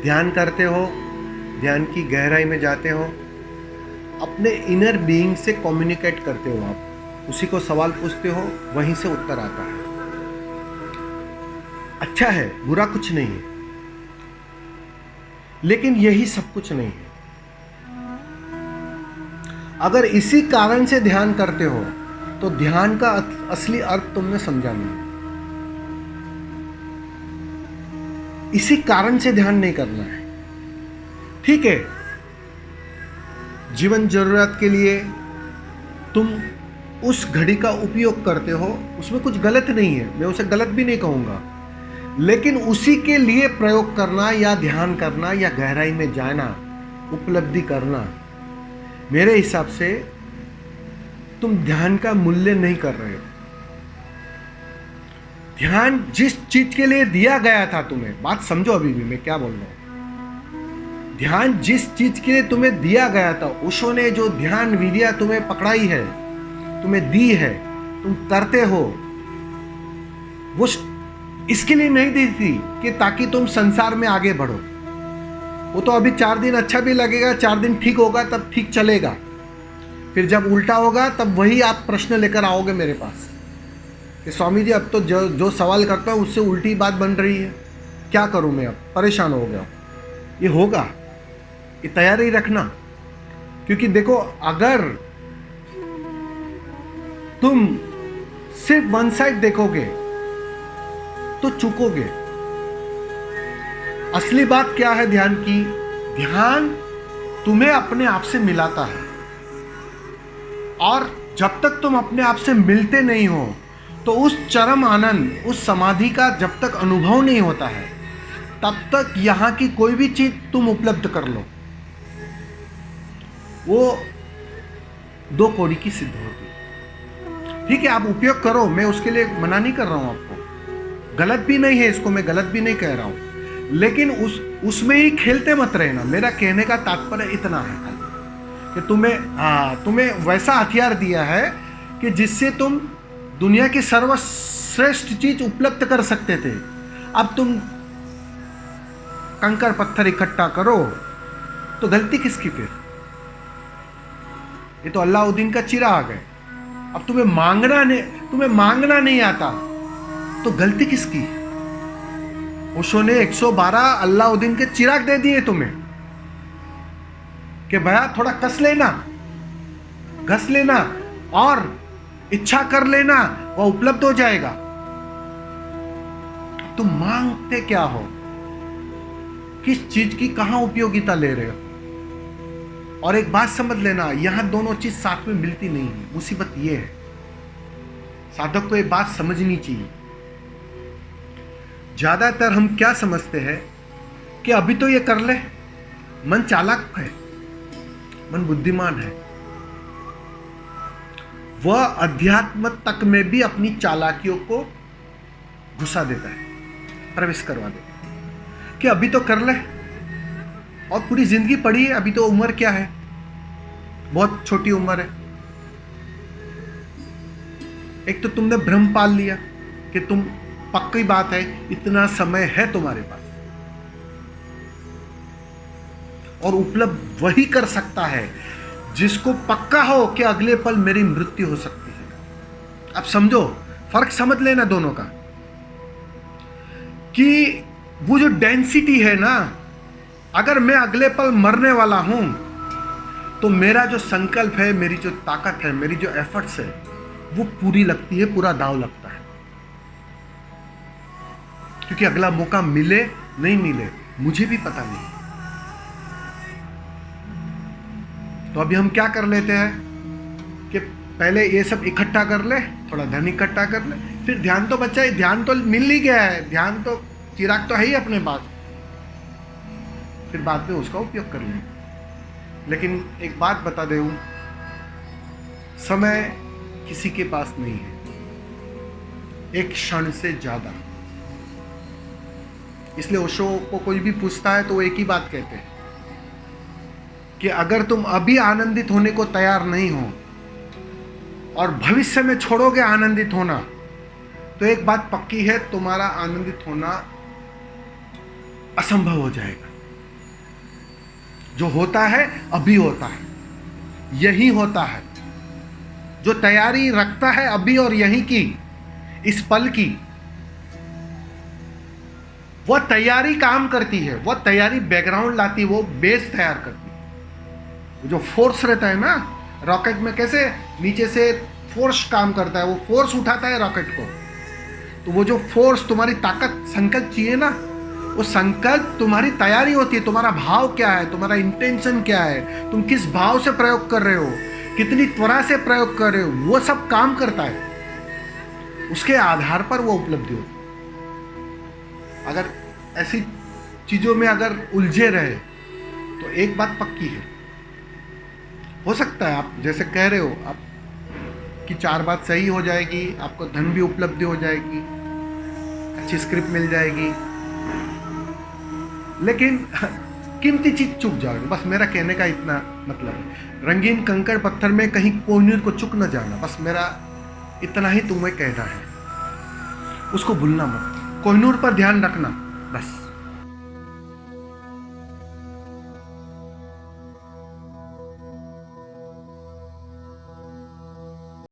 ध्यान करते हो, ध्यान की गहराई में जाते हो, अपने इनर बीइंग से कम्युनिकेट करते हो, आप उसी को सवाल पूछते हो, वहीं से उत्तर आता है। अच्छा है, बुरा कुछ नहीं है, लेकिन यही सब कुछ नहीं है। अगर इसी कारण से ध्यान करते हो तो ध्यान का असली अर्थ तुमने समझा नहीं। इसी कारण से ध्यान नहीं करना है। ठीक है, जीवन जरूरत के लिए तुम उस घड़ी का उपयोग करते हो, उसमें कुछ गलत नहीं है, मैं उसे गलत भी नहीं कहूंगा, लेकिन उसी के लिए प्रयोग करना या ध्यान करना या गहराई में जाना, उपलब्धि करना, मेरे हिसाब से तुम ध्यान का मूल्य नहीं कर रहे हो। ध्यान जिस चीज के लिए दिया गया था तुम्हें, बात समझो अभी भी मैं क्या बोल रहा हूं। ध्यान जिस चीज के लिए तुम्हें दिया गया था, ओशो ने जो ध्यान विद्या तुम्हें पकड़ाई है, तुम्हें दी है, तुम करते हो, वो इसके लिए नहीं दी थी कि ताकि तुम संसार में आगे बढ़ो। वो तो अभी 4 दिन अच्छा भी लगेगा, 4 दिन ठीक होगा, तब ठीक चलेगा, फिर जब उल्टा होगा तब वही आप प्रश्न लेकर आओगे मेरे पास कि स्वामी जी अब तो जो सवाल करता हूँ उससे उल्टी बात बन रही है, क्या करूँ मैं, अब परेशान हो गया। ये होगा, ये तैयारी रखना, क्योंकि देखो अगर तुम सिर्फ वन साइड देखोगे तो चूकोगे। असली बात क्या है ध्यान की? ध्यान तुम्हें अपने आप से मिलाता है, और जब तक तुम अपने आप से मिलते नहीं हो तो उस चरम आनंद, उस समाधि का जब तक अनुभव नहीं होता है, तब तक यहां की कोई भी चीज तुम उपलब्ध कर लो, वो 2 कौड़ी की सिद्ध होगी। ठीक है, आप उपयोग करो, मैं उसके लिए मना नहीं कर रहा हूं आपको, गलत भी नहीं है, इसको मैं गलत भी नहीं कह रहा हूं, लेकिन उसमें ही खेलते मत रहना। मेरा कहने का तात्पर्य इतना है कि तुम्हें वैसा हथियार दिया है कि जिससे तुम दुनिया की सर्वश्रेष्ठ चीज उपलब्ध कर सकते थे। अब तुम कंकर पत्थर इकट्ठा करो तो गलती किसकी फिर? ये तो अल्लाउद्दीन का चिराग है। अब तुम्हें मांगना नहीं आता तो गलती किसकी? ओशो ने 112 अल्लाउद्दीन के चिराग दे दिए तुम्हें कि भैया थोड़ा कस लेना, घस लेना और इच्छा कर लेना, वह उपलब्ध हो जाएगा। तुम मांगते क्या हो? किस चीज की कहां उपयोगिता ले रहे हो? और एक बात समझ लेना, यहां दोनों चीज साथ में मिलती नहीं है। मुसीबत यह है, साधक को एक बात समझनी चाहिए। ज्यादातर हम क्या समझते हैं कि अभी तो ये कर ले, मन चालाक है, मन बुद्धिमान है, वह अध्यात्म तक में भी अपनी चालाकियों को घुसा देता है, प्रवेश करवा देता है कि अभी तो कर ले, और पूरी जिंदगी पड़ी है, अभी तो उम्र क्या है, बहुत छोटी उम्र है। एक तो तुमने भ्रम पाल लिया कि तुम, पक्की बात है, इतना समय है तुम्हारे पास, और उपलब्ध वही कर सकता है जिसको पक्का हो कि अगले पल मेरी मृत्यु हो सकती है। अब समझो, फर्क समझ लेना दोनों का, कि वो जो डेंसिटी है ना, अगर मैं अगले पल मरने वाला हूं तो मेरा जो संकल्प है, मेरी जो ताकत है, मेरी जो एफर्ट्स है, वो पूरी लगती है, पूरा दाव लगता है, क्योंकि अगला मौका मिले नहीं मिले मुझे भी पता नहीं। तो अभी हम क्या कर लेते हैं कि पहले ये सब इकट्ठा कर ले, थोड़ा धन इकट्ठा कर ले, फिर ध्यान तो बच्चा, ध्यान तो मिल ही गया है, ध्यान तो चिराग तो है ही अपने पास, फिर बाद में उसका उपयोग कर लेंगे। लेकिन एक बात बता दूं, समय किसी के पास नहीं है, एक क्षण से ज्यादा। इसलिए ओशो को कोई भी पूछता है तो वो एक ही बात कहते हैं कि अगर तुम अभी आनंदित होने को तैयार नहीं हो और भविष्य में छोड़ोगे आनंदित होना, तो एक बात पक्की है, तुम्हारा आनंदित होना असंभव हो जाएगा। जो होता है अभी होता है, यही होता है। जो तैयारी रखता है अभी और यहीं की, इस पल की, वह तैयारी काम करती है, वह तैयारी बैकग्राउंड लाती है, वो बेस तैयार करती है। जो फोर्स रहता है ना रॉकेट में, कैसे नीचे से फोर्स काम करता है, वो फोर्स उठाता है रॉकेट को। तो वो जो फोर्स, तुम्हारी ताकत, संकल्प चाहिए ना, वो संकल्प तुम्हारी तैयारी होती है। तुम्हारा भाव क्या है, तुम्हारा इंटेंशन क्या है, तुम किस भाव से प्रयोग कर रहे हो, कितनी त्वरा से प्रयोग कर रहे हो, वो सब काम करता है। उसके आधार पर वो उपलब्धि होती है। अगर ऐसी चीजों में अगर उलझे रहे तो एक बात पक्की है, हो सकता है आप जैसे कह रहे हो, आपकी 4 बात सही हो जाएगी, आपको धन भी उपलब्धि हो जाएगी, अच्छी स्क्रिप्ट मिल जाएगी, लेकिन कीमती चीज चुक जाओगे। बस मेरा कहने का इतना मतलब है। रंगीन कंकड़ पत्थर में कहीं कोहिनूर को चुक न जाना, बस मेरा इतना ही तुम्हें कहना है। उसको भूलना मत, कोहिनूर पर ध्यान रखना बस।